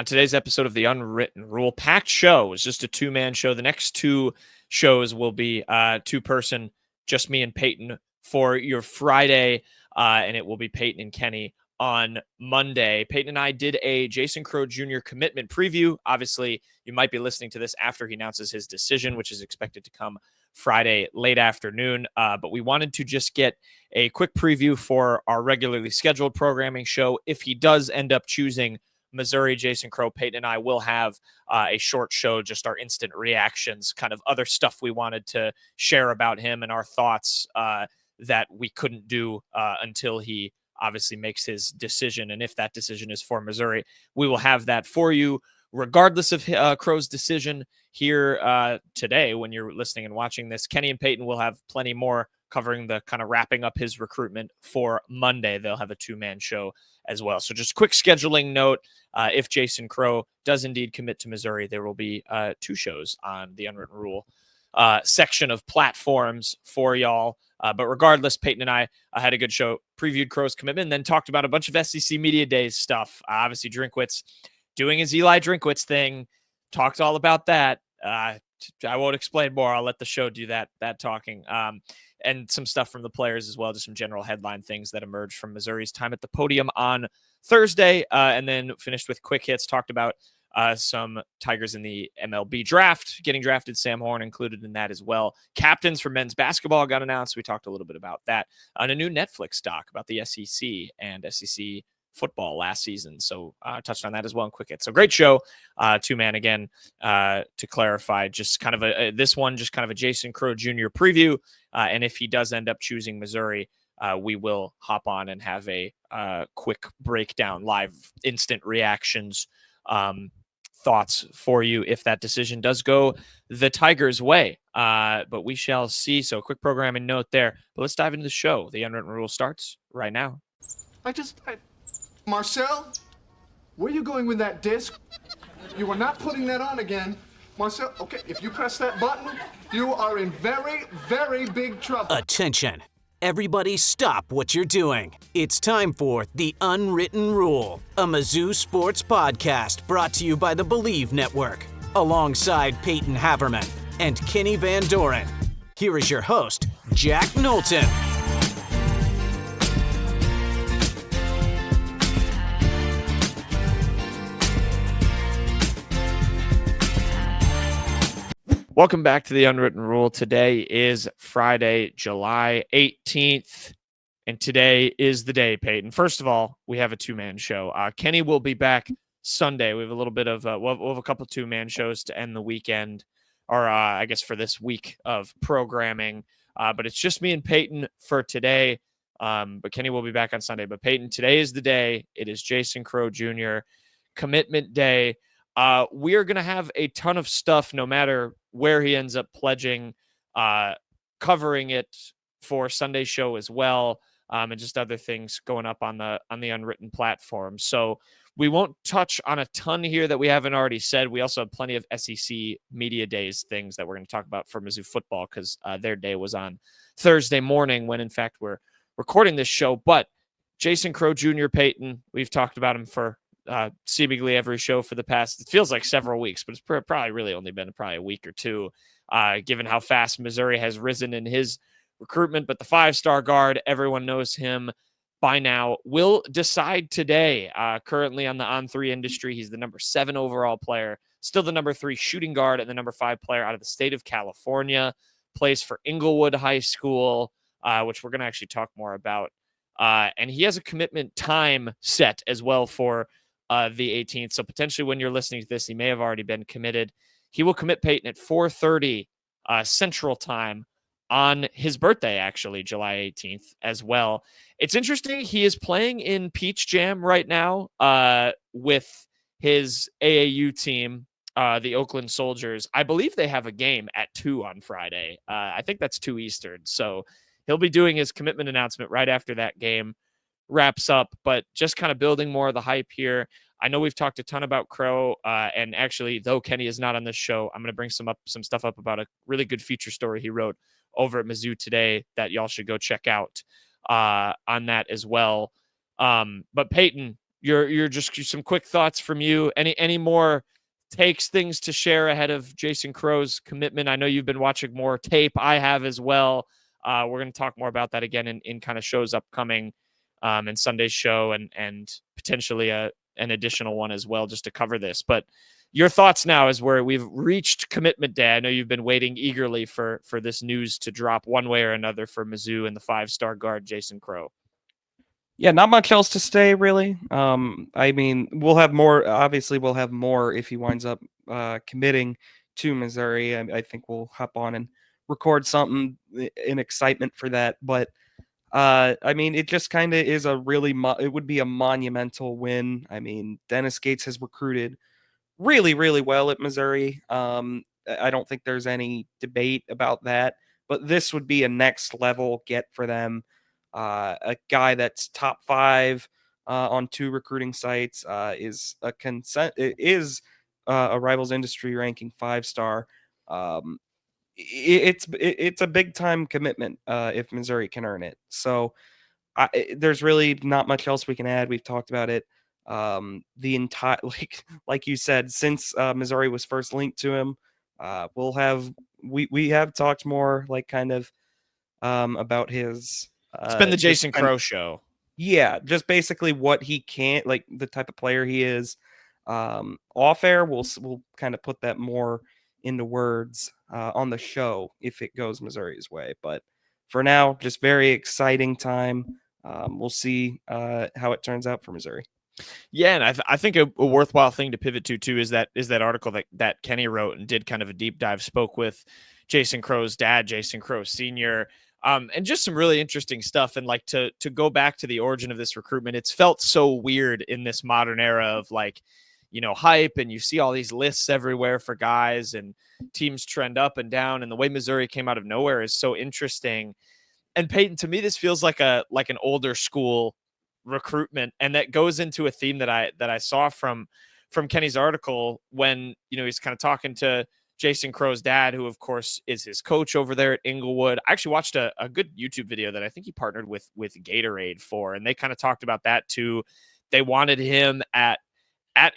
on today's episode of The Unwritten Rule. Packed show. It's just a two-man show. The next two shows will be two-person, just me and Payton for your Friday, and it will be Payton and Kenny on Monday. Payton and I did a Jason Crowe Jr. commitment preview. Obviously, you might be listening to this after he announces his decision, which is expected to come Friday late afternoon. But we wanted to just get a quick preview for our regularly scheduled programming show. If he does end up choosing Missouri, Jason Crowe, Payton and I will have a short show, just our instant reactions, kind of other stuff we wanted to share about him and our thoughts that we couldn't do until he obviously makes his decision. And if that decision is for Missouri, we will have that for you regardless of Crowe's decision here today. When you're listening and watching this, Kenny and Payton will have plenty more covering the kind of wrapping up his recruitment for Monday. They'll have a two-man show as well. So just quick scheduling note, if Jason Crowe does indeed commit to Missouri, there will be two shows on the Unwritten Rule section of platforms for y'all. But regardless, Payton and I had a good show, previewed Crowe's commitment, and then talked about a bunch of SEC Media Days stuff. Obviously, Drinkwitz doing his Eli Drinkwitz thing, talked all about that. I won't explain more. I'll let the show do that talking. And some stuff from the players as well, just some general headline things that emerged from Missouri's time at the podium on Thursday, and then finished with quick hits, talked about some Tigers in the MLB draft, getting drafted, Sam Horn included in that as well. Captains for men's basketball got announced. We talked a little bit about that on a new Netflix doc about the SEC and SEC football last season. So touched on that as well in quick hits. So great show, two-man again, to clarify, just kind of this one, just kind of a Jason Crowe Jr. preview. And if he does end up choosing Missouri, we will hop on and have a quick breakdown, live instant reactions, thoughts for you if that decision does go the Tigers' way. But we shall see. So quick programming note there. But let's dive into the show. The Unwritten Rule starts right now. Marcel, where are you going with that disc? You are not putting that on again. Marcel, okay, if you press that button, you are in very, very big trouble. Attention. Everybody stop what you're doing. It's time for The Unwritten Rule, a Mizzou sports podcast brought to you by the Believe Network, alongside Payton Haverman and Kenny Van Doren. Here is your host, Jack Knowlton. Welcome back to The Unwritten Rule. Today is Friday, July 18th, and today is the day, Payton. First of all, we have a two-man show. Kenny will be back Sunday. We have a little bit of, we'll have a couple two-man shows to end the weekend, or I guess for this week of programming. But it's just me and Payton for today. But Kenny will be back on Sunday. But Payton, today is the day. It is Jason Crowe Jr. commitment day. We are going to have a ton of stuff, no matter where he ends up pledging, covering it for Sunday's show as well, and just other things going up on the Unwritten platform. So we won't touch on a ton here that we haven't already said. We also have plenty of SEC Media Days things that we're going to talk about for Mizzou football, because their day was on Thursday morning when, in fact, we're recording this show. But Jason Crowe Jr., Payton, we've talked about him for seemingly every show for the past, it feels like several weeks, but it's probably really only been probably a week or two, given how fast Missouri has risen in his recruitment. But the five-star guard, everyone knows him by now, will decide today. Currently on the On3 industry, he's the number 7 overall player, still the number 3 shooting guard, and the number 5 player out of the state of California, plays for Inglewood High School, which we're going to actually talk more about. And he has a commitment time set as well for the 18th. So potentially when you're listening to this, he may have already been committed. He will commit, Payton, at 4:30 Central Time on his birthday, actually, July 18th as well. It's interesting. He is playing in Peach Jam right now with his AAU team, the Oakland Soldiers. I believe they have a game at 2 on Friday. I think that's 2 Eastern. So he'll be doing his commitment announcement right after that game wraps up, but just kind of building more of the hype here. I know we've talked a ton about Crowe, and actually, though Kenny is not on this show, I'm going to bring some stuff up about a really good feature story he wrote over at Mizzou today that y'all should go check out on that as well. But Payton, your just some quick thoughts from you. Any more takes, things to share ahead of Jason Crowe's commitment? I know you've been watching more tape. I have as well. We're going to talk more about that again in kind of shows upcoming, and Sunday's show and potentially an additional one as well, just to cover this. But your thoughts now as where we've reached commitment day. I know you've been waiting eagerly for this news to drop one way or another for Mizzou and the 5-star guard, Jason Crowe. Yeah, not much else to say, really. I mean, we'll have more. Obviously, we'll have more if he winds up committing to Missouri. I think we'll hop on and record something in excitement for that. But I mean, it just kind of is a really, it would be a monumental win. I mean, Dennis Gates has recruited really, really well at Missouri. I don't think there's any debate about that. But this would be a next level get for them. A guy that's top 5 on 2 recruiting sites, is a Rivals Industry ranking 5-star. It's a big time commitment if Missouri can earn it. So there's really not much else we can add. We've talked about it. The entire like you said, since Missouri was first linked to him, we have talked more kind of about his. It's been the Jason Crowe show. Yeah, just basically what he can't, the type of player he is. Off air, we'll kind of put that more into words on the show if it goes Missouri's way. But for now, just very exciting time. We'll see how it turns out for Missouri. Yeah, and I think a worthwhile thing to pivot to too is that article that Kenny wrote and did kind of a deep dive, spoke with Jason Crowe's dad, Jason Crowe Sr., and just some really interesting stuff. And to go back to the origin of this recruitment, it's felt so weird in this modern era of hype, and you see all these lists everywhere for guys, and teams trend up and down. And the way Missouri came out of nowhere is so interesting. And Payton, to me, this feels like an older school recruitment, and that goes into a theme that I saw from Kenny's article when he's kind of talking to Jason Crowe's dad, who of course is his coach over there at Inglewood. I actually watched a good YouTube video that I think he partnered with Gatorade for, and they kind of talked about that too. They wanted him at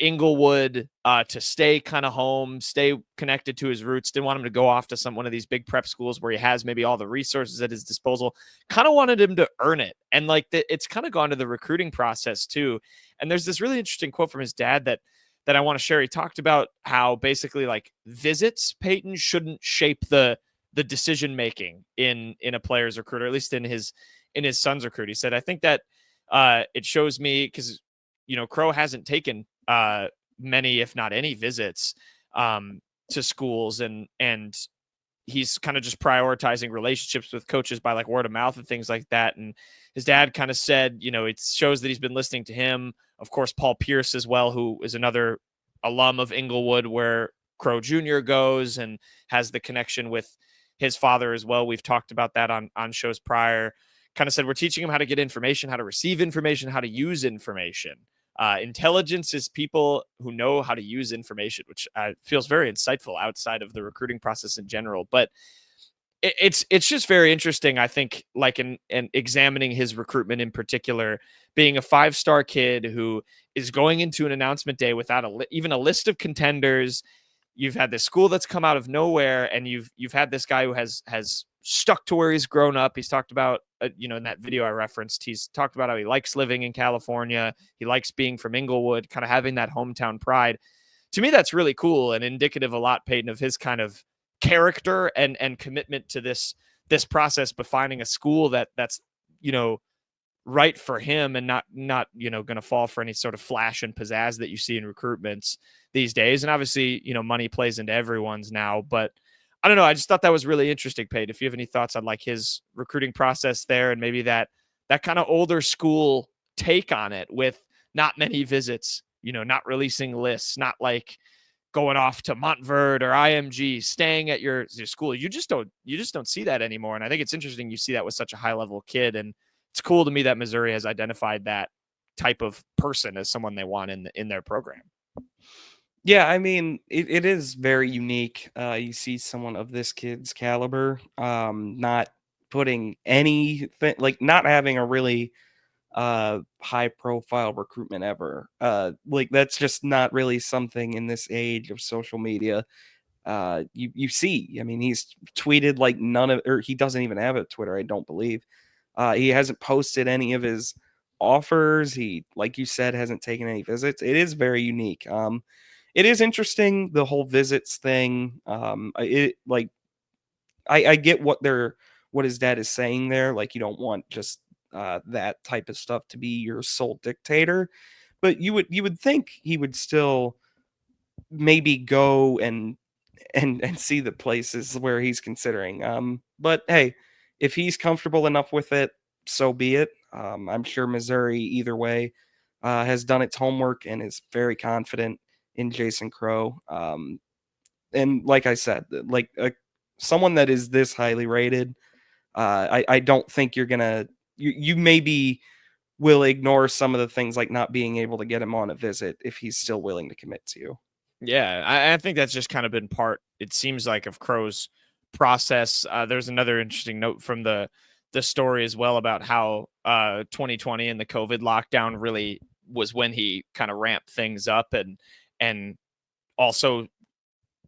Inglewood to stay kind of home, stay connected to his roots. Didn't want him to go off to one of these big prep schools where he has maybe all the resources at his disposal. Kind of wanted him to earn it. And it's kind of gone to the recruiting process too. And there's this really interesting quote from his dad that I want to share. He talked about how basically visits, Payton, shouldn't shape the decision-making in a player's recruit, or at least in his son's recruit. He said, I think that it shows me, because, Crowe hasn't taken many, if not any, visits to schools, and he's kind of just prioritizing relationships with coaches by word of mouth and things like that. And his dad kind of said, it shows that he's been listening to him. Of course, Paul Pierce as well, who is another alum of Inglewood, where Crowe Jr. goes and has the connection with his father as well. We've talked about that on shows prior. Kind of said, we're teaching him how to get information, how to receive information, how to use information. Intelligence is people who know how to use information, which feels very insightful outside of the recruiting process in general. But it's just very interesting, I think, in examining his recruitment in particular, being a 5-star kid who is going into an announcement day without even a list of contenders. You've had this school that's come out of nowhere, and you've had this guy who has stuck to where he's grown up. He's talked about, in that video I referenced, he's talked about how he likes living in California. He likes being from Inglewood, kind of having that hometown pride. To me, that's really cool and indicative a lot, Payton, of his kind of character and commitment to this process, but finding a school that's, right for him, and not going to fall for any sort of flash and pizzazz that you see in recruitments these days. And obviously, money plays into everyone's now, but I don't know. I just thought that was really interesting, Payton. If you have any thoughts on his recruiting process there, and maybe that kind of older school take on it, with not many visits, not releasing lists, not going off to Montverde or IMG, staying at your school. You just don't see that anymore. And I think it's interesting you see that with such a high level kid. And it's cool to me that Missouri has identified that type of person as someone they want in their program. Yeah, I mean, it is very unique. You see someone of this kid's caliber, not putting anything, not having a really high profile recruitment ever. Like that's just not really something in this age of social media. You see, I mean, he's tweeted like or he doesn't even have a Twitter, I don't believe. He hasn't posted any of his offers. He, like you said, hasn't taken any visits. It is very unique. It is interesting, the whole visits thing. I get what his dad is saying there. Like, you don't want just that type of stuff to be your sole dictator, but you would think he would still maybe go and see the places where he's considering. But hey, if he's comfortable enough with it, so be it. I'm sure Missouri, either way, has done its homework and is very confident in Jason Crowe. And like I said, like someone that is this highly rated, I don't think you're gonna. You maybe will ignore some of the things like not being able to get him on a visit if he's still willing to commit to you. Yeah, I think that's just kind of been part, it seems like, of Crowe's process. There's another interesting note from the story as well about how 2020 and the COVID lockdown really was when he kind of ramped things up and also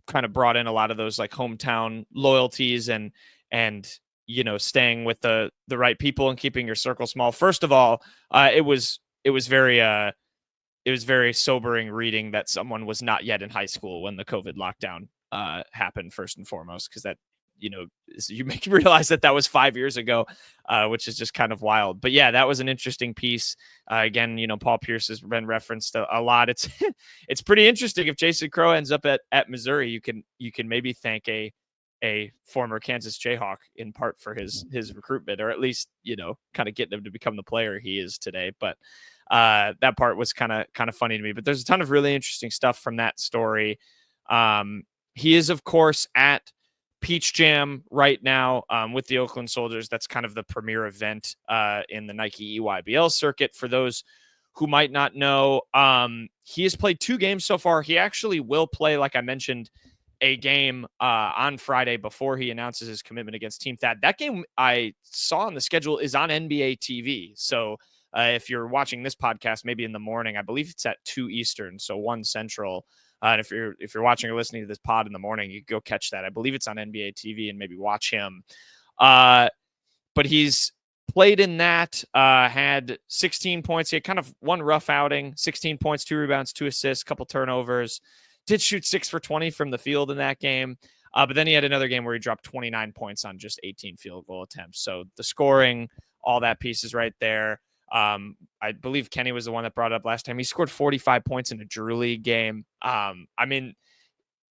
kind of brought in a lot of those like hometown loyalties and staying with the right people and keeping your circle small. First of all, it was very sobering reading that someone was not yet in high school when the COVID lockdown happened, first and foremost, because that, you make you realize that was 5 years ago, which is just kind of wild. But yeah, that was an interesting piece. Again, Paul Pierce has been referenced a lot. It's it's pretty interesting if Jason Crowe ends up at Missouri. You can maybe thank a former Kansas Jayhawk in part for his recruitment, or at least kind of getting him to become the player he is today. But that part was kind of funny to me. But there's a ton of really interesting stuff from that story. He is, of course, at Peach Jam right now with the Oakland Soldiers. That's kind of the premier event in the Nike EYBL circuit. For those who might not know, he has played 2 games so far. He actually will play, like I mentioned, a game on Friday before he announces his commitment against Team Thad. That game I saw on the schedule is on NBA TV. So if you're watching this podcast, maybe in the morning, I believe it's at 2 Eastern, so 1 Central. And if you're watching or listening to this pod in the morning, you go catch that. I believe it's on NBA TV and maybe watch him. But he's played in that, had 16 points. He had kind of one rough outing, 16 points, 2 rebounds, 2 assists, couple turnovers. Did shoot 6 for 20 from the field in that game. But then he had another game where he dropped 29 points on just 18 field goal attempts. So the scoring, all that piece is right there. I believe Kenny was the one that brought it up last time. He scored 45 points in a Drew League game. I mean,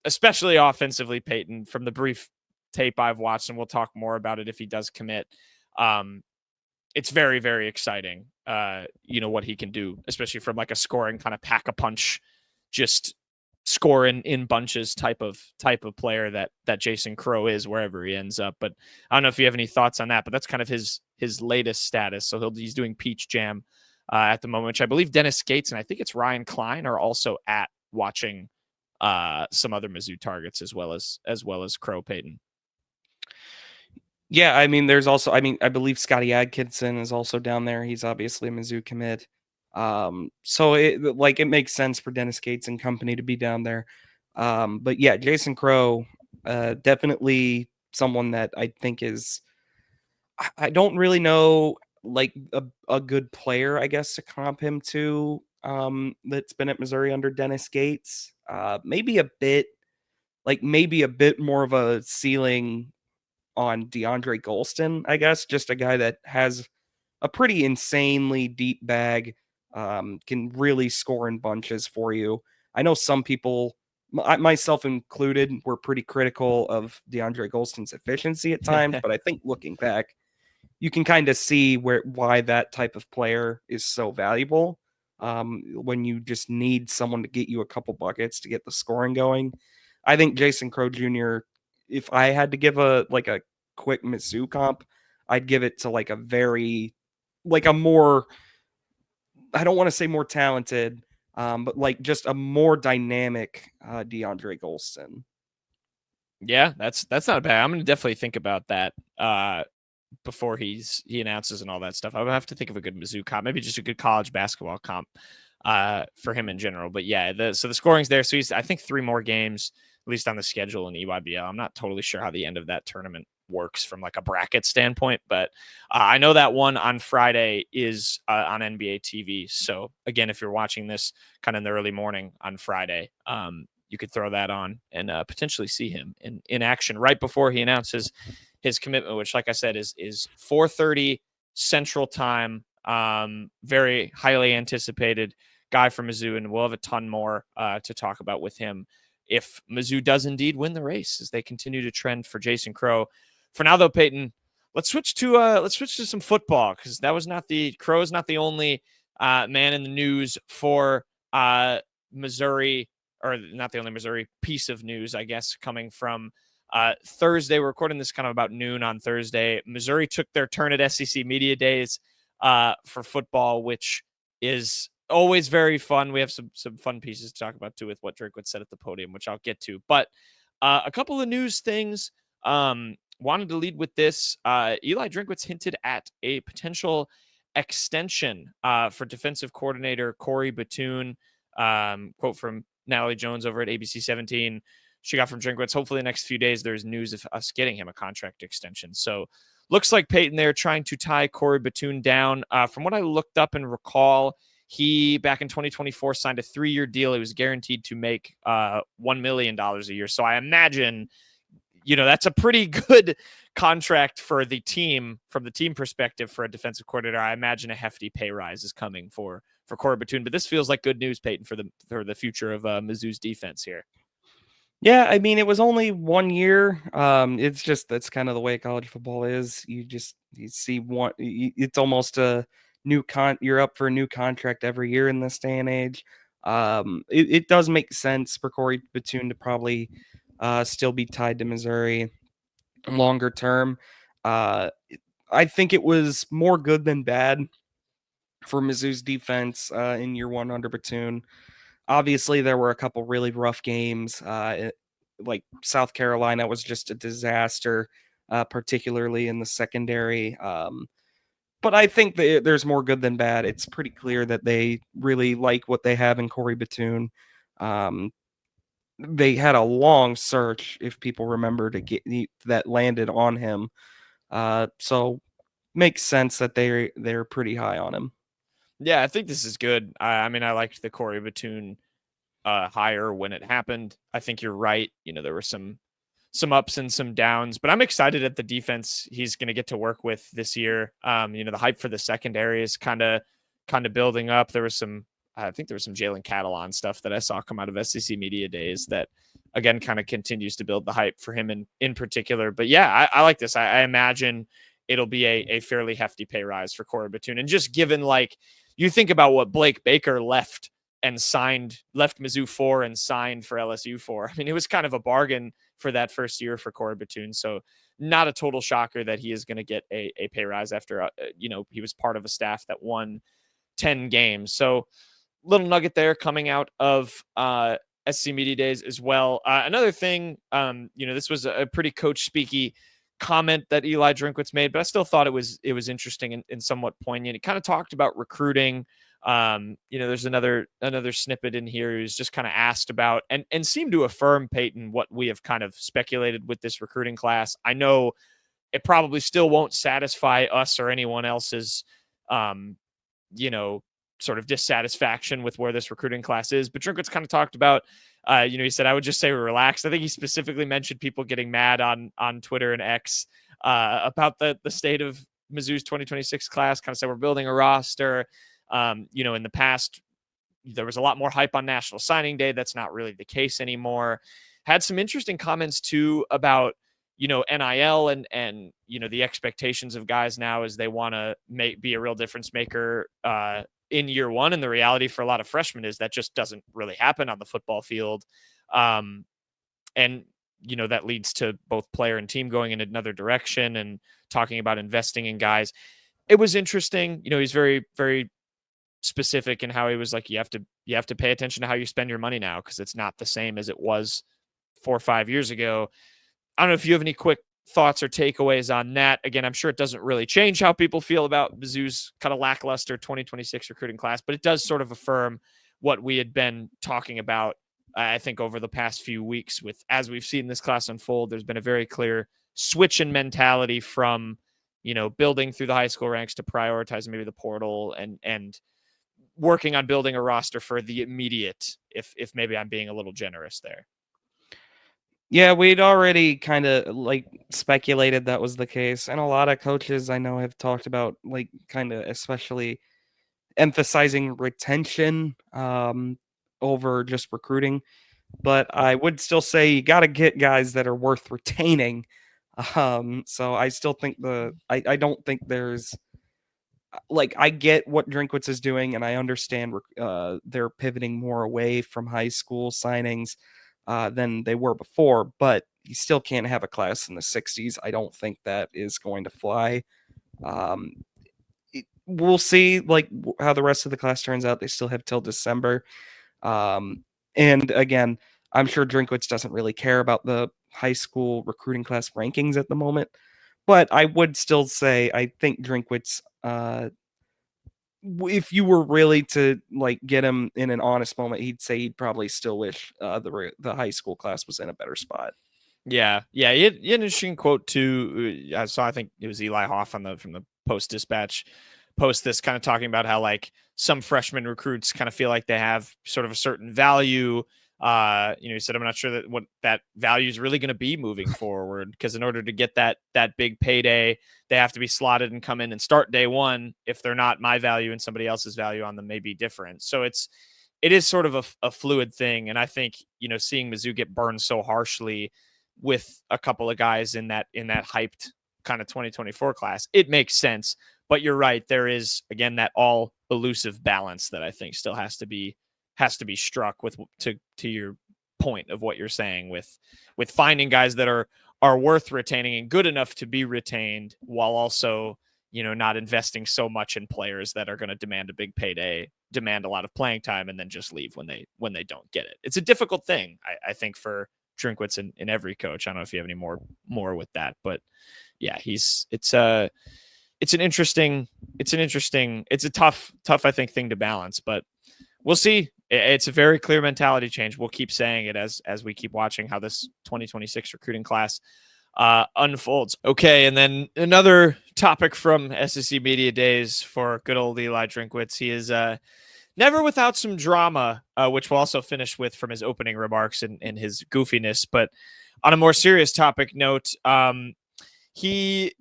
especially offensively, Payton, from the brief tape I've watched, and we'll talk more about it if he does commit. It's very, very exciting. What he can do, especially from like a scoring kind of pack a punch, just scoring in bunches type of player that Jason Crowe is wherever he ends up. But I don't know if you have any thoughts on that, but that's kind of his latest status. So he's doing Peach Jam at the moment, which I believe Dennis Gates and I think it's Ryan Klein are also at, watching some other Mizzou targets as well as Crowe. Payton. Yeah, I mean, there's also, I believe Scotty Adkinson is also down there. He's obviously a Mizzou commit. So it makes sense for Dennis Gates and company to be down there. But yeah, Jason Crowe, definitely someone that I think is, I don't really know, like a good player, I guess, to comp him to, that's been at Missouri under Dennis Gates. Maybe a bit more of a ceiling on DeAndre Golston, I guess, just a guy that has a pretty insanely deep bag, can really score in bunches for you. I know some people, myself included, were pretty critical of DeAndre Golston's efficiency at times, but I think looking back, you can kind of see why that type of player is so valuable. When you just need someone to get you a couple buckets to get the scoring going. I think Jason Crowe Jr., if I had to give a quick Mizzou comp, I'd give it to a more, I don't want to say more talented, but just a more dynamic DeAndre Golston. Yeah, that's not bad. I'm going to definitely think about that. before he announces and all that stuff. I would have to think of a good Mizzou comp, maybe just a good college basketball comp for him in general. But yeah, so the scoring's there. So he's, I think, 3 more games, at least on the schedule in EYBL. I'm not totally sure how the end of that tournament works from like a bracket standpoint, but I know that one on Friday is on NBA TV. So again, if you're watching this kind of in the early morning on Friday, you could throw that on and potentially see him in action right before he announces his commitment, which, like I said, is 4:30 Central Time. Very highly anticipated guy from Mizzou, and we'll have a ton more to talk about with him if Mizzou does indeed win the race as they continue to trend for Jason Crowe. For now, though, Payton, let's switch to some football, because Crowe is not the only man in the news for Missouri, or not the only Missouri piece of news, I guess, coming from Thursday. We're recording this kind of about noon on Thursday. Missouri took their turn at SEC Media Days for football, which is always very fun. We have some fun pieces to talk about too with what Drinkwitz said at the podium, which I'll get to. But a couple of news things. Wanted to lead with this. Eli Drinkwitz hinted at a potential extension for defensive coordinator Corey Batoon. Quote from Natalie Jones over at ABC 17. She got from Drinkwitz, hopefully the next few days there's news of us getting him a contract extension. So looks like Payton there trying to tie Corey Batoon down. From what I looked up and recall, he, back in 2024, signed a 3-year deal. He was guaranteed to make $1 million a year. So I imagine, that's a pretty good contract for the team, from the team perspective, for a defensive coordinator. I imagine a hefty pay rise is coming for Corey Batoon, but this feels like good news, Payton, for the future of Mizzou's defense here. Yeah, I mean, it was only 1 year. That's kind of the way college football is. You see one. It's almost a new You're up for a new contract every year in this day and age. It does make sense for Corey Batoon to probably still be tied to Missouri longer term. I think it was more good than bad for Mizzou's defense in year 1 under Batoon. Obviously, there were a couple really rough games. Like South Carolina was just a disaster, particularly in the secondary. But I think there's more good than bad. It's pretty clear that they really like what they have in Corey Batoon. They had a long search, if people remember, to get that landed on him. So makes sense that they're pretty high on him. Yeah, I think this is good. I mean, I liked the Corey Batoon hire when it happened. I think you're right. There were some ups and some downs, but I'm excited at the defense he's going to get to work with this year. The hype for the secondary is kind of building up. I think there was some Jalen Catalon stuff that I saw come out of SEC Media Days that, again, kind of continues to build the hype for him in particular. But yeah, I like this. I imagine it'll be a fairly hefty pay rise for Corey Batoon. And just given, like, you think about what Blake Baker left Mizzou for and signed for LSU for. I mean, it was kind of a bargain for that first year for Corey Batoon. So not a total shocker that he is going to get a pay rise after, he was part of a staff that won 10 games. So little nugget there coming out of SC Media Days as well. Another thing, this was a pretty coach speaky comment that Eli Drinkwitz made, but I still thought it was interesting and somewhat poignant. He kind of talked about recruiting. There's another snippet in here who's just kind of asked about and seemed to affirm, Payton, what we have kind of speculated with this recruiting class. I know it probably still won't satisfy us or anyone else's, sort of dissatisfaction with where this recruiting class is, but Drinkwitz kind of talked about, he said, I would just say relaxed. I think he specifically mentioned people getting mad on Twitter and X about the state of Mizzou's 2026 class, kind of said we're building a roster. In the past, there was a lot more hype on National Signing Day. That's not really the case anymore. Had some interesting comments too about, NIL and the expectations of guys now as they want to be a real difference maker in year 1. And the reality for a lot of freshmen is that just doesn't really happen on the football field. And that leads to both player and team going in another direction and talking about investing in guys. It was interesting. He's very, very specific in how he was like, you have to pay attention to how you spend your money now, because it's not the same as it was 4 or 5 years ago. I don't know if you have any quick thoughts or takeaways on that. Again, I'm sure it doesn't really change how people feel about Mizzou's kind of lackluster 2026 recruiting class, but it does sort of affirm what we had been talking about, I think, over the past few weeks. With as we've seen this class unfold, there's been a very clear switch in mentality from, building through the high school ranks to prioritizing maybe the portal and working on building a roster for the immediate, if maybe I'm being a little generous there. Yeah, we'd already kind of speculated that was the case. And a lot of coaches I know have talked about kind of especially emphasizing retention over just recruiting. But I would still say you got to get guys that are worth retaining. So I still think I don't think there's I get what Drinkwitz is doing, and I understand they're pivoting more away from high school signings than they were before, but you still can't have a class in the 60s. I don't think that is going to fly. We'll see how the rest of the class turns out. They still have till December. And again, I'm sure Drinkwitz doesn't really care about the high school recruiting class rankings at the moment, but I would still say I think Drinkwitz, if you were really to get him in an honest moment, he'd say he'd probably still wish the high school class was in a better spot. Yeah. He had an interesting quote too. I saw, I think it was Eli Hoff from the Post-Dispatch post this, kind of talking about how some freshman recruits kind of feel like they have sort of a certain value. He said, I'm not sure that what that value is really going to be moving forward, because in order to get that big payday, they have to be slotted and come in and start day one. If they're not, my value and somebody else's value on them may be different. So it is sort of a fluid thing. And I think, seeing Mizzou get burned so harshly with a couple of guys in that hyped kind of 2024 class, it makes sense. But you're right. There is, again, that all elusive balance that I think still has to be struck with, to your point of what you're saying, with finding guys that are worth retaining and good enough to be retained, while also, not investing so much in players that are going to demand a big payday, demand a lot of playing time, and then just leave when they don't get it. It's a difficult thing, I think, for Drinkwitz and every coach. I don't know if you have any more with that, but yeah, it's a tough, I think, thing to balance, but we'll see. It's a very clear mentality change. We'll keep saying it as we keep watching how this 2026 recruiting class unfolds. Okay, and then another topic from SEC Media Days for good old Eli Drinkwitz. He is never without some drama, which we'll also finish with from his opening remarks and his goofiness. But on a more serious topic note, he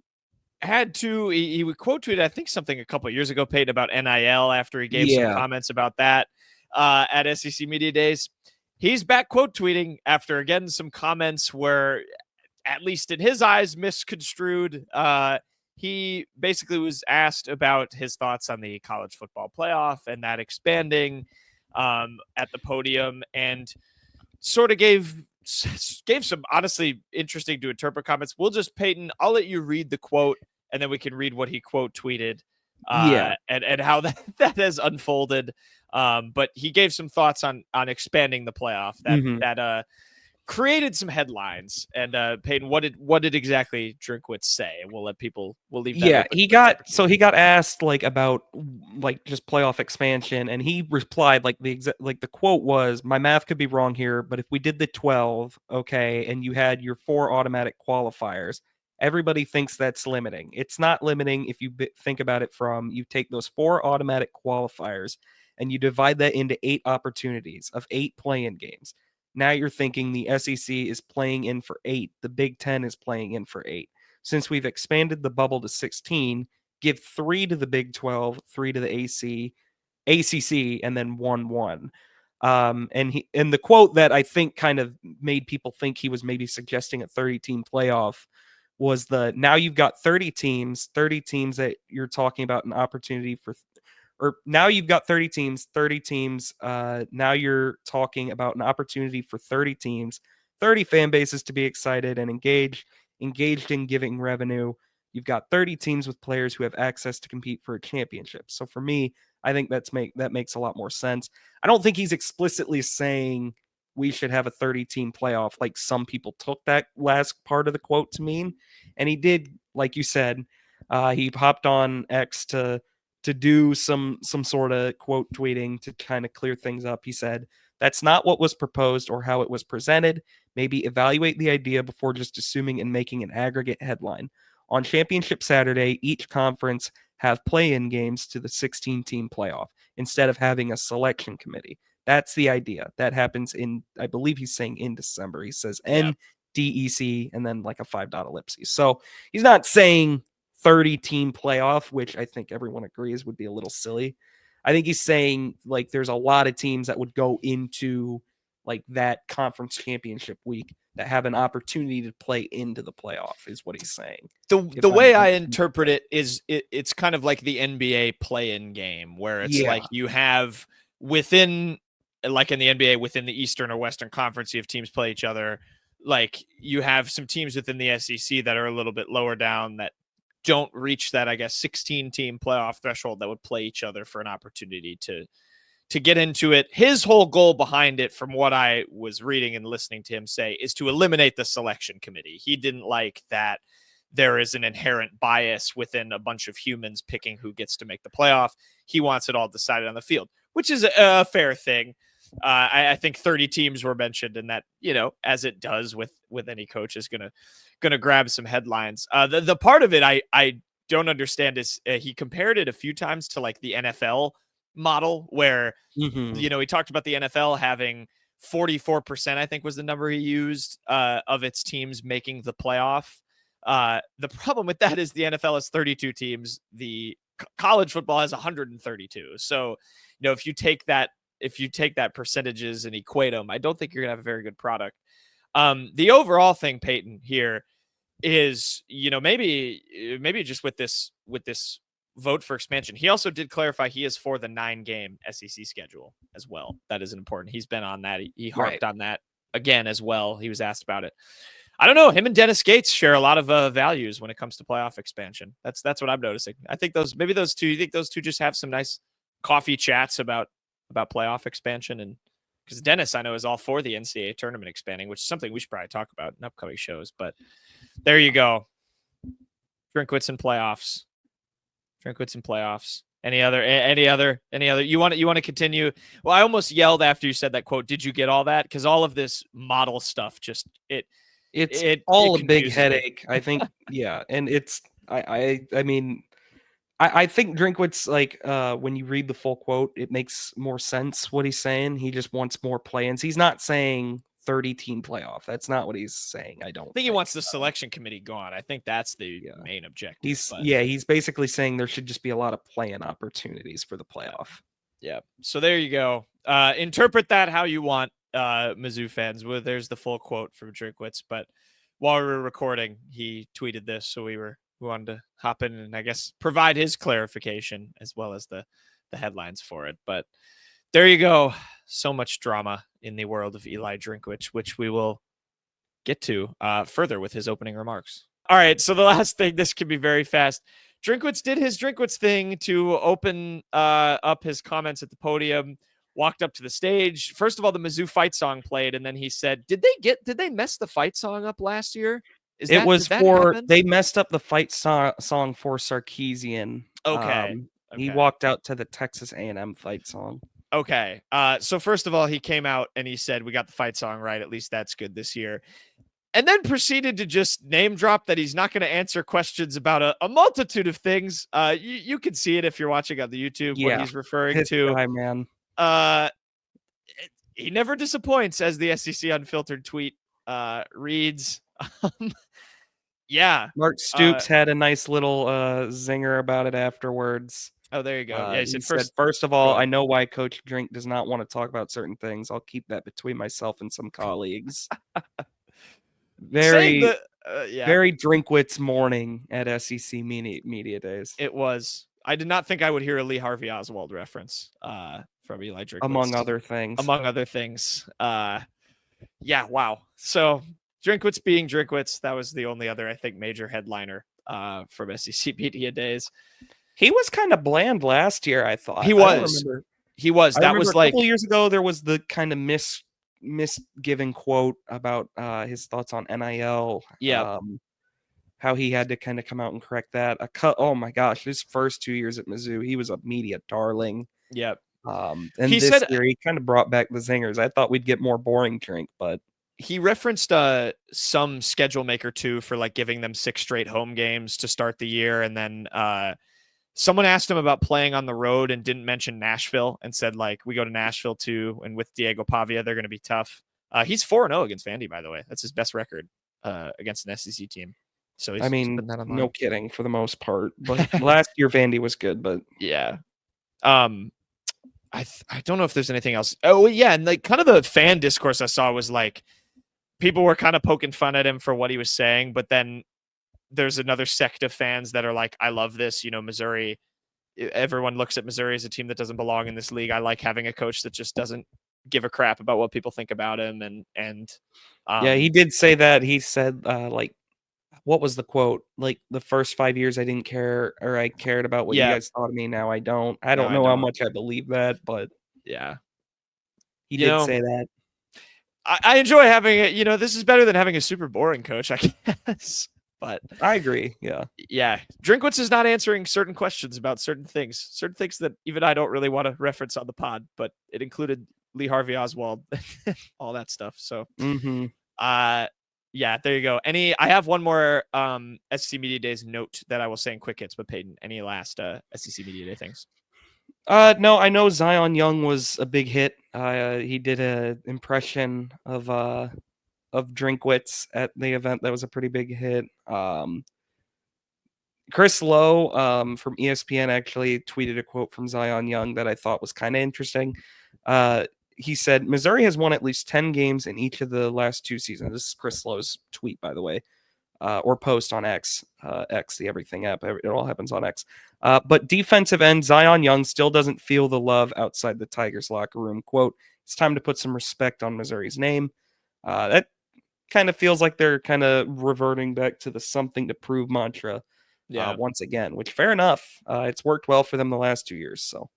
would quote tweet, I think, something a couple of years ago, Payton, about NIL after he gave some comments about that at SEC Media Days. He's back quote tweeting after, again, some comments were, at least in his eyes, misconstrued. He basically was asked about his thoughts on the college football playoff and that expanding at the podium, and sort of gave some honestly interesting to interpret comments. Payton, I'll let you read the quote, and then we can read what he quote tweeted and how that has unfolded. But he gave some thoughts on expanding the playoff that created some headlines. And Payton, what did exactly Drinkwitz say? And we'll leave that. Yeah, he got asked about just playoff expansion, and he replied the quote was, "My math could be wrong here, but if we did the 12, okay, and you had your 4 automatic qualifiers, everybody thinks that's limiting. It's not limiting if you think about it from, you take those 4 automatic qualifiers and you divide that into 8 opportunities of 8 play-in games. Now you're thinking the SEC is playing in for 8. The Big Ten is playing in for 8. Since we've expanded the bubble to 16, give 3 to the Big 12, 3 to the ACC, and then 1-1. And the quote that I think kind of made people think he was maybe suggesting a 30-team playoff was now you've got 30 teams that you're talking about an opportunity for, or now you've got 30 teams. Now you're talking about an opportunity for 30 teams, 30 fan bases to be excited and engaged in giving revenue. You've got 30 teams with players who have access to compete for a championship. So for me, I think that makes a lot more sense. I don't think he's explicitly saying we should have a 30-team playoff, like some people took that last part of the quote to mean. And he did, like you said, he hopped on X to do some sort of quote tweeting to kind of clear things up. He said, "That's not what was proposed or how it was presented. Maybe evaluate the idea before just assuming and making an aggregate headline. On Championship Saturday, each conference have play-in games to the 16-team playoff instead of having a selection committee. That's the idea. That happens in, I believe he's saying in December. He says NDEC and then like a 5 dot ellipses. So he's not saying 30-team playoff, which I think everyone agrees would be a little silly. I think he's saying like there's a lot of teams that would go into like that conference championship week that have an opportunity to play into the playoff is what he's saying. The way I interpret it is it's kind of like the NBA play-in game where it's like you have within, like in the NBA, within the Eastern or Western Conference, you have teams play each other. Like you have some teams within the SEC that are a little bit lower down that don't reach that, I guess, 16-team playoff threshold that would play each other for an opportunity to get into it. His whole goal behind it, from what I was reading and listening to him say, is to eliminate the selection committee. He didn't like that there is an inherent bias within a bunch of humans picking who gets to make the playoff. He wants it all decided on the field, which is a fair thing. I think 30 teams were mentioned, and that, you know, as it does with any coach, is gonna grab some headlines. The part of it I don't understand is he compared it a few times to like the NFL model where you know, he talked about the NFL having 44%, I think was the number he used, of its teams making the playoff. The problem with that is the NFL has 32 teams. The college football has 132. So, you know, if you take that percentages and equate them, I don't think you're gonna have a very good product. The overall thing, Payton, here is, you know, maybe just with this vote for expansion, he also did clarify he is for the 9-game SEC schedule as well. That is important. He's been on that. He harped on that again as well. He was asked about it. I don't know. Him and Dennis Gates share a lot of values when it comes to playoff expansion. That's what I'm noticing. I think those two. You think those two just have some nice coffee chats about playoff expansion? And because Dennis, I know, is all for the NCAA tournament expanding, which is something we should probably talk about in upcoming shows. But there you go. Drinkwitz and playoffs. Any other? You want to continue? Well, I almost yelled after you said that quote. Did you get all that? Because all of this model stuff just it's all a big headache. I think. Yeah, and it's I mean, I think Drinkwitz, like, when you read the full quote, it makes more sense what he's saying. He just wants more play-ins. He's not saying 30-team playoff. That's not what he's saying. I don't think he wants the selection committee gone. I think that's the main objective. He's basically saying there should just be a lot of play-in opportunities for the playoff. Yeah. So there you go. Interpret that how you want, Mizzou fans. Well, there's the full quote from Drinkwitz. But while we were recording, he tweeted this, so we wanted to hop in and I guess provide his clarification as well as the headlines for it. But there you go. So much drama in the world of Eli Drinkwitz, which we will get to further with his opening remarks. All right. So the last thing, this can be very fast. Drinkwitz did his Drinkwitz thing to open up his comments at the podium, walked up to the stage. First of all, the Mizzou fight song played. And then he said, did they mess the fight song up last year? They messed up the fight song for Sarkisian. Okay. He walked out to the Texas A&M fight song. Okay. So first of all, he came out and he said, we got the fight song right. At least that's good this year. And then proceeded to just name drop that he's not going to answer questions about a multitude of things. You can see it if you're watching on the YouTube, what he's referring to. Guy, man. He never disappoints, as the SEC Unfiltered tweet reads. Mark Stoops had a nice little zinger about it afterwards. Oh, there you go. He said, first of all, I know why Coach Drink does not want to talk about certain things. I'll keep that between myself and some colleagues. Very Drinkwitz morning at SEC media days. It was. I did not think I would hear a Lee Harvey Oswald reference from Eli Drinkwitz. Among other things. Wow. So Drinkwitz being Drinkwitz, that was the only other, I think, major headliner from SEC media days. He was kind of bland last year, I thought. He was. That was like a couple years ago. There was the kind of misgiven quote about his thoughts on NIL. Yeah. How he had to kind of come out and correct that. Oh my gosh, his first 2 years at Mizzou, he was a media darling. Yep. And He this said year he kind of brought back the zingers. I thought we'd get more boring drink, but he referenced some schedule maker too for like giving them 6 straight home games to start the year, and then someone asked him about playing on the road and didn't mention Nashville and said like we go to Nashville too, and with Diego Pavia they're going to be tough. He's 4-0 against Vandy, by the way. That's his best record against an SEC team. So he's no kidding for the most part. But last year Vandy was good, but yeah. I don't know if there's anything else. Oh yeah, and like kind of the fan discourse I saw was like people were kind of poking fun at him for what he was saying, but then there's another sect of fans that are like, I love this, Missouri. Everyone looks at Missouri as a team that doesn't belong in this league. I like having a coach that just doesn't give a crap about what people think about him. And yeah, he did say that. He said like, what was the quote? Like the first 5 years I didn't care, or I cared about what you guys thought of me. Now I don't. I don't know how much I believe that, but yeah, he did say that. I enjoy having it. This is better than having a super boring coach, I guess. But I agree. Yeah. Drinkwitz is not answering certain questions about certain things that even I don't really want to reference on the pod, but it included Lee Harvey Oswald, all that stuff. So, yeah, there you go. I have one more SEC Media Days note that I will say in quick hits, but Payton, any last SEC Media Day things? No, I know Zion Young was a big hit. He did an impression of Drinkwitz at the event. That was a pretty big hit. Chris Lowe from ESPN actually tweeted a quote from Zion Young that I thought was kind of interesting. He said, Missouri has won at least 10 games in each of the last 2 seasons. This is Chris Lowe's tweet, by the way, or post on X, the Everything app. It all happens on X. But defensive end Zion Young still doesn't feel the love outside the Tigers locker room. Quote, it's time to put some respect on Missouri's name. That kind of feels like they're kind of reverting back to the something to prove mantra once again, which fair enough. It's worked well for them the last 2 years. So.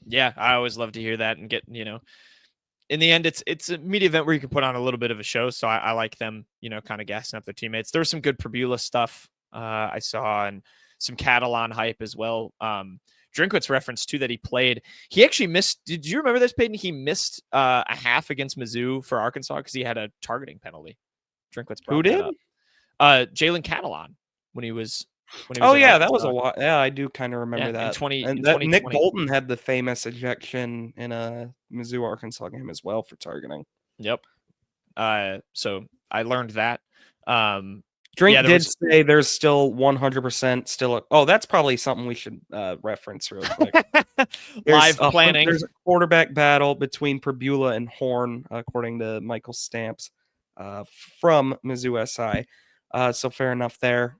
Yeah, I always love to hear that and get, in the end, it's a media event where you can put on a little bit of a show. So I like them, kind of gassing up their teammates. There was some good Prebula stuff I saw, and some Catalan hype as well. Drinkwitz referenced too that he played. He actually missed. Did you remember this, Payton? He missed a half against Mizzou for Arkansas because he had a targeting penalty. Drinkwitz brought that up. Jalen Catalan when he was. Oh yeah, that was a while. Yeah, I do kind of remember that. In Nick Bolton had the famous ejection in a Mizzou Arkansas game as well for targeting. Yep. So I learned that. Drink did say there's still 100% still. That's probably something we should reference real quick. Live planning. There's a quarterback battle between Prebula and Horn, according to Michael Stamps from Mizzou SI. So fair enough there.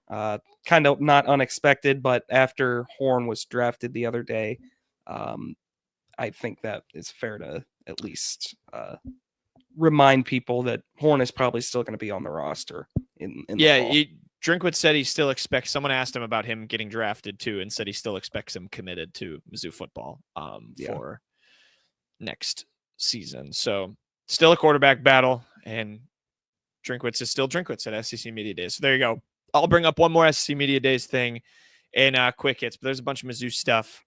Kind of not unexpected, but after Horn was drafted the other day, I think that is fair to at least remind people that Horn is probably still going to be on the roster. Drinkwitz said he still expects. Someone asked him about him getting drafted too, and said he still expects him committed to Mizzou football for next season. So still a quarterback battle, and Drinkwitz is still Drinkwitz at SEC Media Days. So there you go. I'll bring up one more SEC Media Days thing in quick hits, but there's a bunch of Mizzou stuff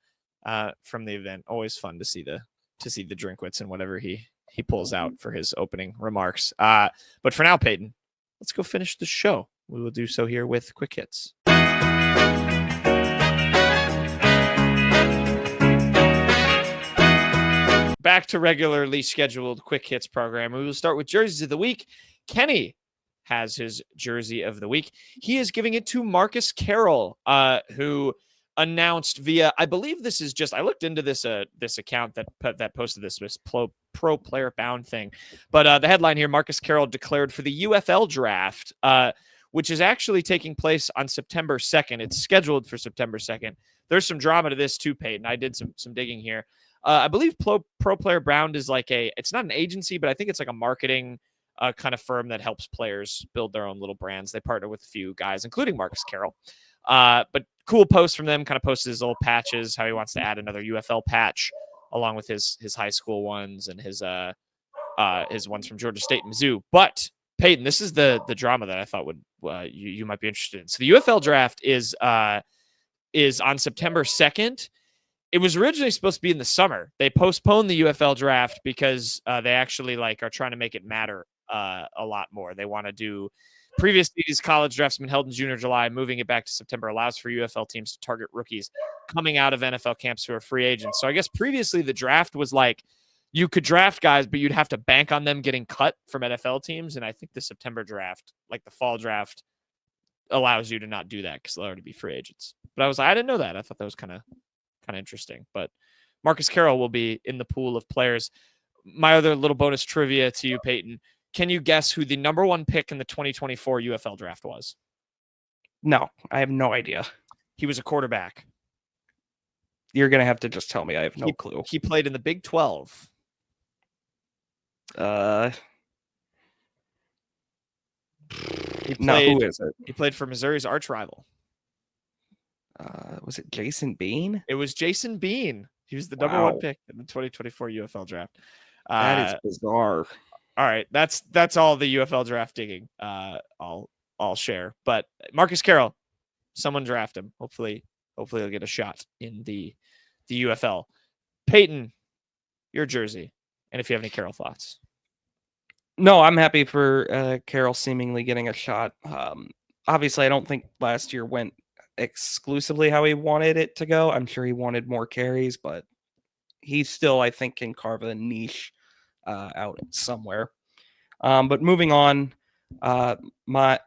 from the event. Always fun to see the Drinkwitz and whatever he pulls out for his opening remarks. But for now, Payton, let's go finish the show. We will do so here with quick hits. Back to regularly scheduled quick hits program. We will start with jerseys of the week. Kenny has his jersey of the week. He is giving it to Marcus Carroll, who announced via, I believe this is just, I looked into this account that posted this pro player bound thing. But the headline here, Marcus Carroll declared for the UFL draft, which is actually taking place on September 2nd. It's scheduled for September 2nd. There's some drama to this too, Peyton. I did some digging here. I believe Pro Player Bound is like it's not an agency, but I think it's like a marketing kind of firm that helps players build their own little brands. They partner with a few guys, including Marcus Carroll. But cool post from them, kind of posted his little patches, how he wants to add another UFL patch along with his high school ones and his his ones from Georgia State and Mizzou. But Payton, this is the drama that I thought would you might be interested in. So the UFL draft is on September 2nd. It was originally supposed to be in the summer. They postponed the UFL draft because they actually are trying to make it matter a lot more. They want to do previously these college drafts have been held in June or July. Moving it back to September allows for UFL teams to target rookies coming out of NFL camps who are free agents. So I guess previously the draft was you could draft guys, but you'd have to bank on them getting cut from NFL teams. And I think the September draft, the fall draft, allows you to not do that because they'll already be free agents. But I didn't know that. I thought that was kind of interesting. But Marcus Carroll will be in the pool of players. My other little bonus trivia to you, Payton. Can you guess who the number 1 pick in the 2024 UFL draft was? No, I have no idea. He was a quarterback. You're going to have to just tell me. I have no clue. He played in the Big 12. Who is it? He played for Missouri's arch rival. Was it Jason Bean? It was Jason Bean. He was the number 1 pick in the 2024 UFL draft. That is bizarre. All right, that's all the UFL draft digging. I'll share. But Marcus Carroll, someone draft him. Hopefully he'll get a shot in the UFL. Payton, your jersey, and if you have any Carroll thoughts. No, I'm happy for Carroll seemingly getting a shot. Obviously, I don't think last year went exclusively how he wanted it to go. I'm sure he wanted more carries, but he still, I think, can carve a niche out somewhere. But moving on, my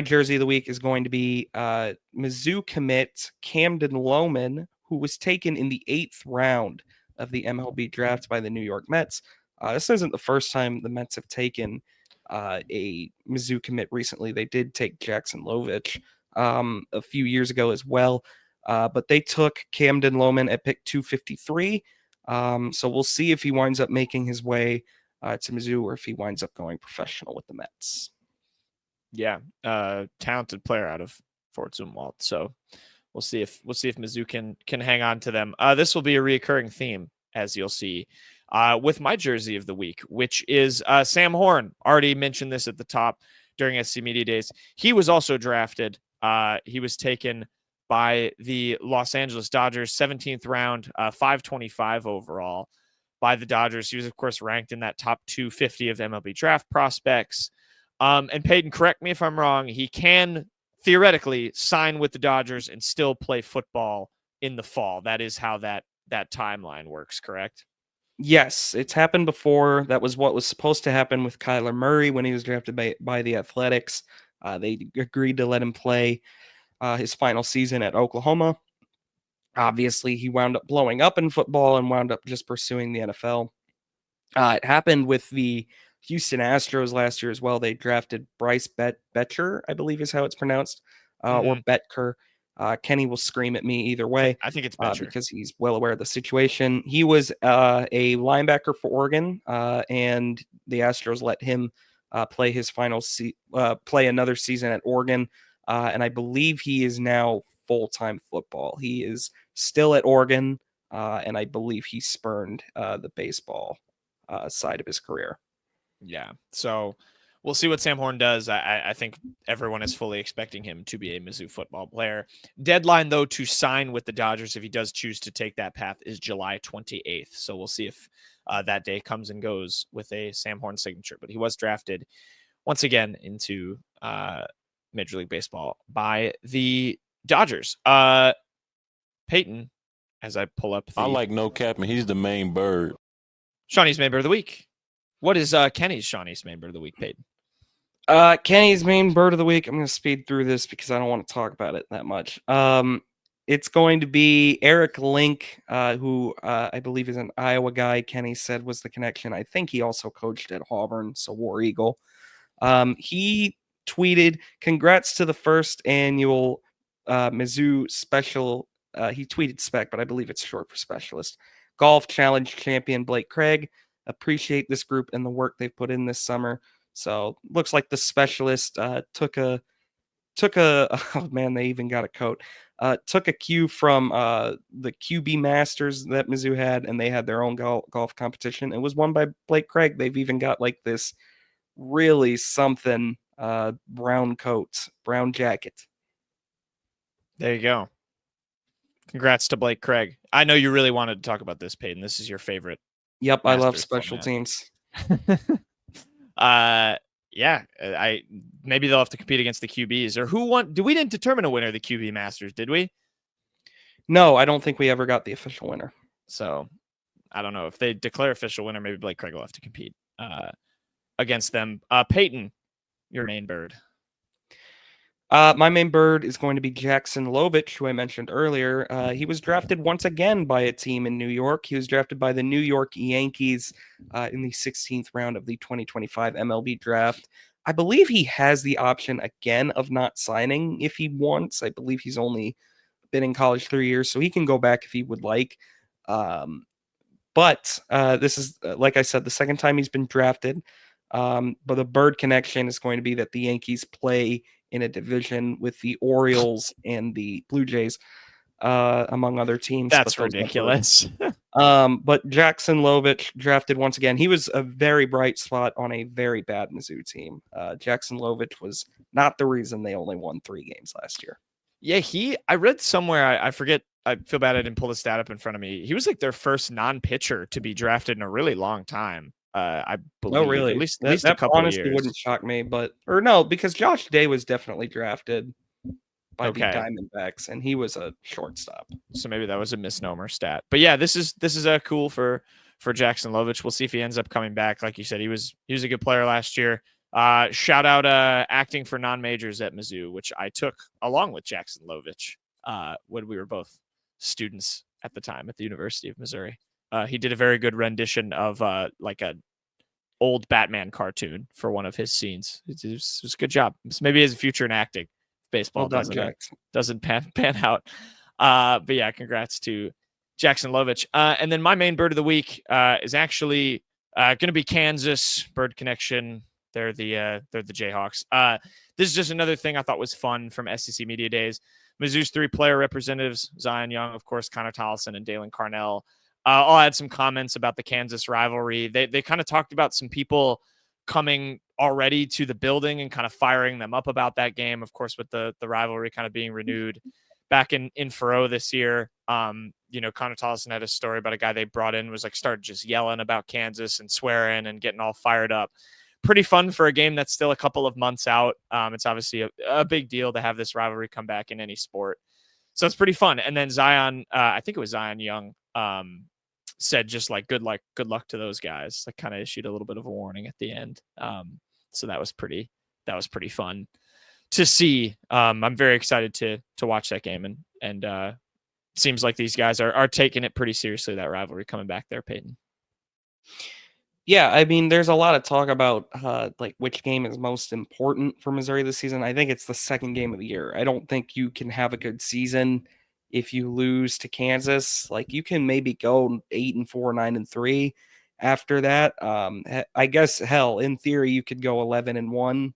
jersey of the week is going to be Mizzou commit Camden Lohman, who was taken in the 8th round of the MLB draft by the New York Mets. This isn't the first time the Mets have taken a Mizzou commit recently. They did take Jackson Lovich a few years ago as well, but they took Camden Lohman at pick 253. So we'll see if he winds up making his way to Mizzou or if he winds up going professional with the Mets. Yeah, talented player out of Fort Zumwalt. So we'll see if Mizzou can hang on to them. This will be a reoccurring theme, as you'll see, with my jersey of the week, which is Sam Horn. Already mentioned this at the top during SC Media Days. He was also drafted. He was taken by the Los Angeles Dodgers, 17th round, 525 overall by the Dodgers. He was, of course, ranked in that top 250 of MLB draft prospects. And Payton, correct me if I'm wrong, he can theoretically sign with the Dodgers and still play football in the fall. That is how that timeline works, correct? Yes, it's happened before. That was what was supposed to happen with Kyler Murray when he was drafted by the Athletics. They agreed to let him play his final season at Oklahoma. Obviously, he wound up blowing up in football and wound up just pursuing the NFL. It happened with the Houston Astros last year as well. They drafted Bryce Betcher, I believe is how it's pronounced, or Betker. Kenny will scream at me either way. I think it's Betcher because he's well aware of the situation. He was a linebacker for Oregon, and the Astros let him play his final play another season at Oregon, and I believe he is now full-time football. He is still at Oregon, and I believe he spurned the baseball side of his career. Yeah, so we'll see what Sam Horn does. I think everyone is fully expecting him to be a Mizzou football player. Deadline, though, to sign with the Dodgers, if he does choose to take that path, is July 28th. So we'll see if that day comes and goes with a Sam Horn signature. But he was drafted once again into Major League Baseball by the Dodgers. Payton, as I pull up. I like no capping. He's the main bird. Shawnee's main bird of the week. What is Kenny's Shawnee's main bird of the week, Payton? Kenny's main bird of the week. I'm going to speed through this because I don't want to talk about it that much. It's going to be Eric Link, who I believe is an Iowa guy. Kenny said was the connection. I think he also coached at Auburn, so War Eagle. He tweeted, "Congrats to the first annual Mizzou special." He tweeted spec, but I believe it's short for specialist. Golf Challenge champion Blake Craig. Appreciate this group and the work they've put in this summer. So looks like the specialist took a oh man, they even got a coat. Took a cue from the QB Masters that Mizzou had, and they had their own golf competition. It was won by Blake Craig. They've even got like this really something brown coat, brown jacket. There you go. Congrats to Blake Craig. I know you really wanted to talk about this, Payton. This is your favorite. Yep, I love Masters special format. teams. Yeah, I maybe they'll have to compete against the QBs or who won. We didn't determine a winner of the QB Masters, did we? No, I don't think we ever got the official winner. So I don't know if they declare official winner. Maybe Blake Craig will have to compete against them. Payton, your main bird. My main bird is going to be Jackson Lovich, who I mentioned earlier. He was drafted once again by a team in New York. He was drafted by the New York Yankees in the 16th round of the 2025 MLB Draft. I believe he has the option again of not signing if he wants. I believe he's only been in college 3 years, so he can go back if he would like. But this is, like I said, the second time he's been drafted. But the bird connection is going to be that the Yankees play in a division with the Orioles and the Blue Jays, among other teams. That's ridiculous. But Jackson Lovich drafted once again. He was a very bright spot on a very bad Mizzou team. Jackson Lovich was not the reason they only won 3 games last year. Yeah, I read somewhere, I forget, I feel bad I didn't pull the stat up in front of me. He was like their first non-pitcher to be drafted in a really long time. I believe. Oh, really? At least that a couple honestly of years. wouldn't shock me, or no, because Josh Day was definitely drafted by the Diamondbacks, and he was a shortstop. So maybe that was a misnomer stat. But yeah, this is cool for Jackson Lovich. We'll see if he ends up coming back. Like you said, he was a good player last year. Shout out acting for non-majors at Mizzou, which I took along with Jackson Lovich when we were both students at the time at the University of Missouri. He did a very good rendition of like a old Batman cartoon for one of his scenes. It was a good job. Maybe he has a future in acting. Baseball doesn't pan out. But yeah, congrats to Jackson Lovich. And then my main bird of the week is actually going to be Kansas. Bird connection. They're the Jayhawks. This is just another thing I thought was fun from SEC Media Days. Mizzou's 3 player representatives, Zion Young, of course, Connor Tollison, and Dalen Carnell, all had some comments about the Kansas rivalry. They kind of talked about some people coming already to the building and kind of firing them up about that game. Of course, with the rivalry kind of being renewed back in Faroe this year. Connor Tollison had a story about a guy they brought in was like started just yelling about Kansas and swearing and getting all fired up. Pretty fun for a game that's still a couple of months out. It's obviously a big deal to have this rivalry come back in any sport. So it's pretty fun. And then Zion, I think it was Zion Young, said just like good luck to those guys. Like kind of issued a little bit of a warning at the end. So that was pretty fun to see. I'm very excited to watch that game and seems like these guys are taking it pretty seriously, that rivalry coming back there, Payton. Yeah, I mean, there's a lot of talk about like which game is most important for Missouri this season. I think it's the second game of the year. I don't think you can have a good season if you lose to Kansas. Like you can maybe go 8-4, 9-3 after that. I guess in theory you could go 11-1.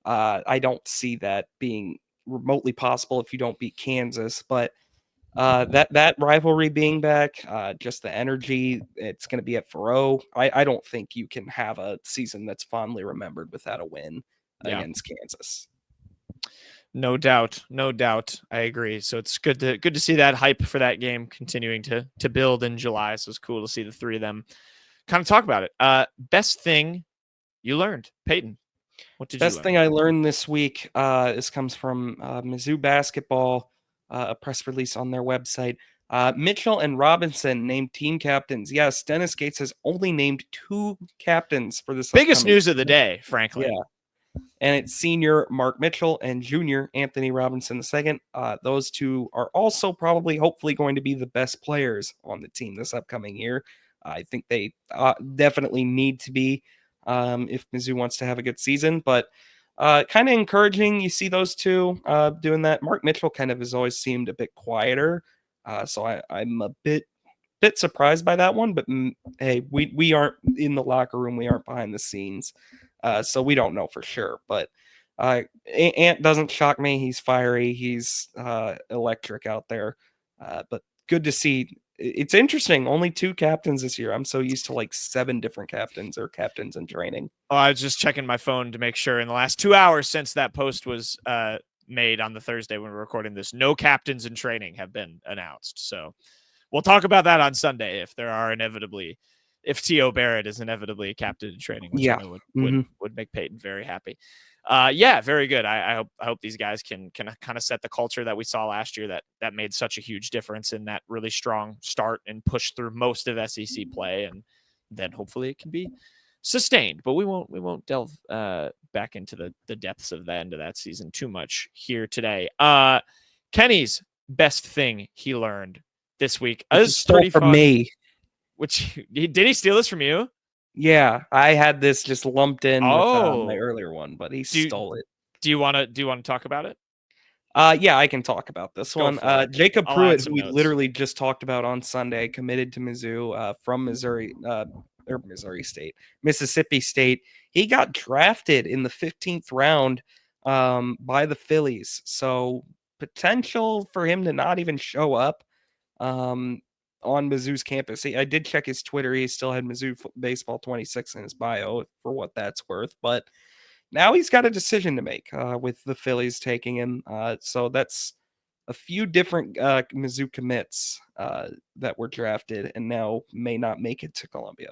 I don't see that being remotely possible if you don't beat Kansas, but that rivalry being back, just the energy it's going to be at Faroe. I don't think you can have a season that's fondly remembered without a win against Kansas. No doubt. I agree. So it's good to see that hype for that game continuing to build in July. So it's cool to see the 3 of them kind of talk about it. Best thing you learned, Payton. What did you learn? Best thing I learned this week, this comes from Mizzou basketball, a press release on their website. Mitchell and Robinson named team captains. Yes, Dennis Gates has only named 2 captains for this. Biggest news of the day, frankly. Yeah. And it's senior Mark Mitchell and junior Anthony Robinson II. Those 2 are also hopefully going to be the best players on the team this upcoming year. I think they definitely need to be if Mizzou wants to have a good season. But kind of encouraging. You see those 2 doing that. Mark Mitchell kind of has always seemed a bit quieter. So I'm a bit surprised by that one. But hey, we aren't in the locker room. We aren't behind the scenes. So we don't know for sure. But Ant doesn't shock me. He's fiery. He's electric out there. But good to see. It's interesting. Only 2 captains this year. I'm so used to like 7 different captains or captains in training. Oh, I was just checking my phone to make sure in the last 2 hours since that post was made on the Thursday when we're recording this, no captains in training have been announced. So we'll talk about that on Sunday if there are if T.O. Barrett is inevitably a captain in training, which I know would make Payton very happy. Yeah, very good. I hope these guys can kind of set the culture that we saw last year that made such a huge difference in that really strong start and push through most of SEC play, and then hopefully it can be sustained. But we won't delve back into the depths of the end of that season too much here today. Kenny's best thing he learned this week is stole from me. Which did he steal this from you? Yeah, I had this just lumped in with my earlier one, but he stole it. Do you want to talk about it? Yeah, I can talk about this one. Jacob Pruitt, who we literally just talked about on Sunday, committed to Mizzou from Mississippi State. He got drafted in the 15th round by the Phillies. So potential for him to not even show up on Mizzou's campus. I did check his Twitter. He still had Mizzou baseball 26 in his bio for what that's worth. But now he's got a decision to make with the Phillies taking him. So that's a few different Mizzou commits that were drafted and now may not make it to Columbia.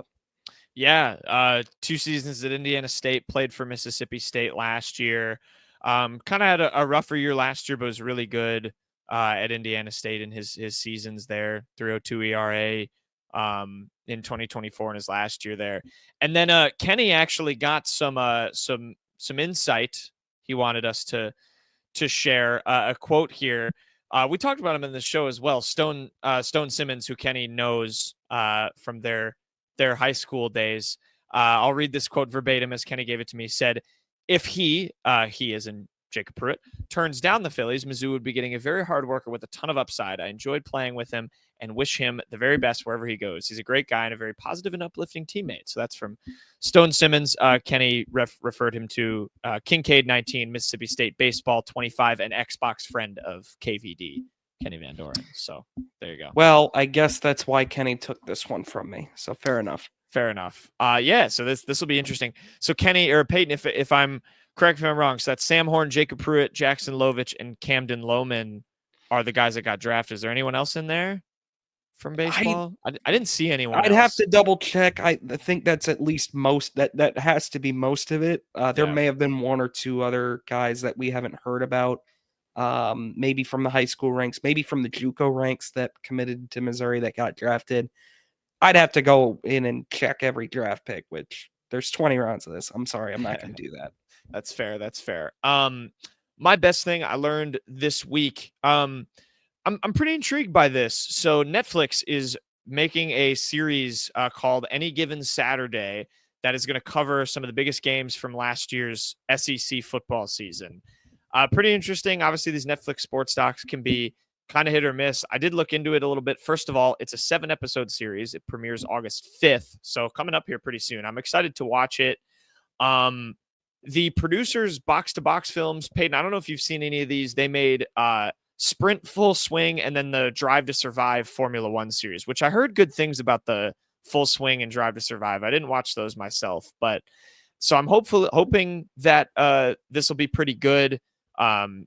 Yeah, 2 seasons at Indiana State, played for Mississippi State last year. Kind of had a rougher year last year, but was really good at Indiana State in his seasons there. 3.02 ERA in 2024 in his last year there. And then Kenny actually got some insight he wanted us to share. A quote here. We talked about him in the show as well. Stone Simmons, who Kenny knows from their high school days. I'll read this quote verbatim as Kenny gave it to me. He said, if he is in Jacob Pruitt, turns down the Phillies, Mizzou would be getting a very hard worker with a ton of upside. I enjoyed playing with him and wish him the very best wherever he goes. He's a great guy and a very positive and uplifting teammate. So that's from Stone Simmons. Kenny referred him to Kincaid 19, Mississippi State baseball 25, and Xbox friend of KVD, Kenny Van Doren. So there you go. Well, I guess that's why Kenny took this one from me. So fair enough. Fair enough. Yeah. So this will be interesting. So Kenny or Payton, if I'm correct me if I'm wrong. So that's Sam Horn, Jacob Pruitt, Jackson Lovich, and Camden Lohman are the guys that got drafted. Is there anyone else in there from baseball? I didn't see anyone I'd else. have to double check. I think that's at least most. That has to be most of it. There may have been 1 or 2 other guys that we haven't heard about. Maybe from the high school ranks, maybe from the JUCO ranks that committed to Missouri that got drafted. I'd have to go in and check every draft pick, which there's 20 rounds of this. I'm sorry, I'm not going to do that. That's fair. That's fair. My best thing I learned this week. I'm pretty intrigued by this. So Netflix is making a series called Any Given Saturday that is going to cover some of the biggest games from last year's SEC football season. Pretty interesting. Obviously, these Netflix sports docs can be kind of hit or miss. I did look into it a little bit. First of all, it's a 7-episode series. It premieres August 5th. So coming up here pretty soon. I'm excited to watch it. The producers, Box to Box Films, Payton, I don't know if you've seen any of these. They made Sprint, Full Swing, and then the Drive to Survive Formula One series, which I heard good things about the Full Swing and Drive to Survive. I didn't watch those myself, but so I'm hoping that this will be pretty good.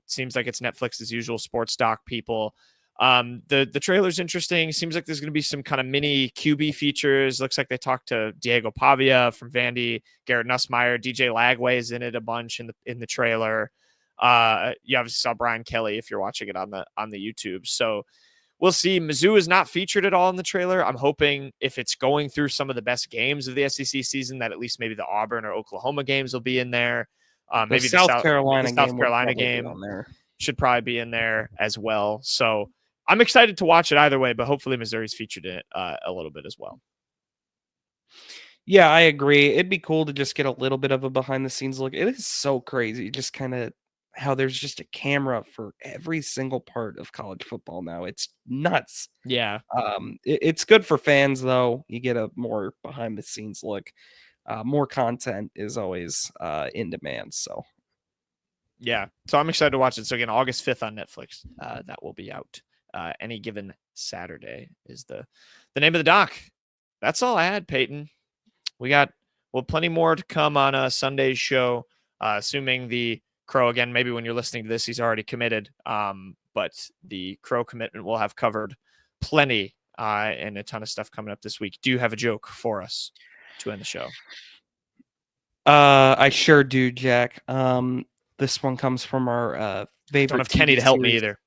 Seems like it's Netflix's usual sports doc people. The trailer's interesting. Seems like there's going to be some kind of mini QB features. Looks like they talked to Diego Pavia from Vandy, Garrett Nussmeier, DJ Lagway is in it a bunch in the trailer. You obviously saw Brian Kelly if you're watching it on the YouTube. So we'll see. Mizzou is not featured at all in the trailer. I'm hoping if it's going through some of the best games of the SEC season, that at least maybe the Auburn or Oklahoma games will be in there. Maybe the South Carolina game should probably be in there as well. So I'm excited to watch it either way, but hopefully Missouri's featured in it a little bit as well. Yeah, I agree. It'd be cool to just get a little bit of a behind the scenes look. It is so crazy, just kind of how there's just a camera for every single part of college football now. It's nuts. Yeah. It's good for fans though. You get a more behind the scenes look. More content is always in demand. So Yeah. So I'm excited to watch it. So again, August 5th on Netflix. That will be out. Any given Saturday is the name of the doc. That's all I had, Payton. We got plenty more to come on Sunday's show. Assuming the Crow, again, maybe when you're listening to this, he's already committed. But the Crow commitment will have covered plenty and a ton of stuff coming up this week. Do you have a joke for us to end the show? I sure do, Jack. This one comes from our favorite. Don't have Kenny to help me either.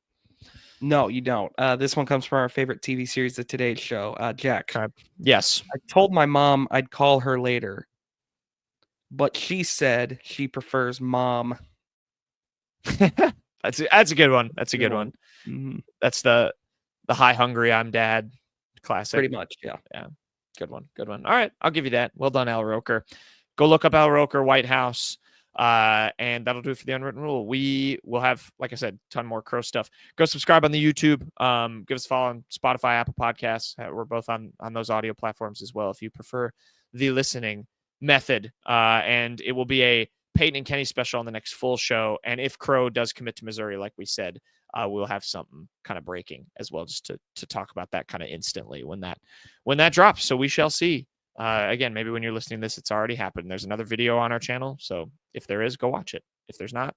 No, you don't. This one comes from our favorite TV series, The Today Show. Jack. Okay. Yes. I told my mom I'd call her later, but she said she prefers mom. That's a good one. That's a good one. Mm-hmm. That's the Hi Hungry I'm Dad classic. Pretty much, yeah. Yeah. Good one. Good one. All right. I'll give you that. Well done, Al Roker. Go look up Al Roker, White House. And that'll do it for the Unwritten Rule. We will have, like I said, a ton more Crow stuff. Go subscribe on the YouTube. Give us a follow on Spotify, Apple Podcasts. We're both on those audio platforms as well if you prefer the listening method. And it will be a Payton and Kenny special on the next full show. And if Crow does commit to Missouri, like we said, we'll have something kind of breaking as well, just to talk about that kind of instantly when that drops. So we shall see. Again, maybe when you're listening to this, it's already happened. There's another video on our channel. So if there is, go watch it. If there's not,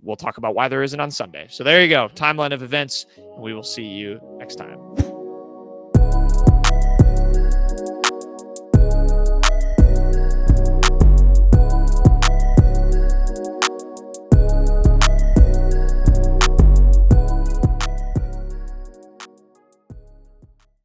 we'll talk about why there isn't on Sunday. So there you go. Timeline of events. We will see you next time.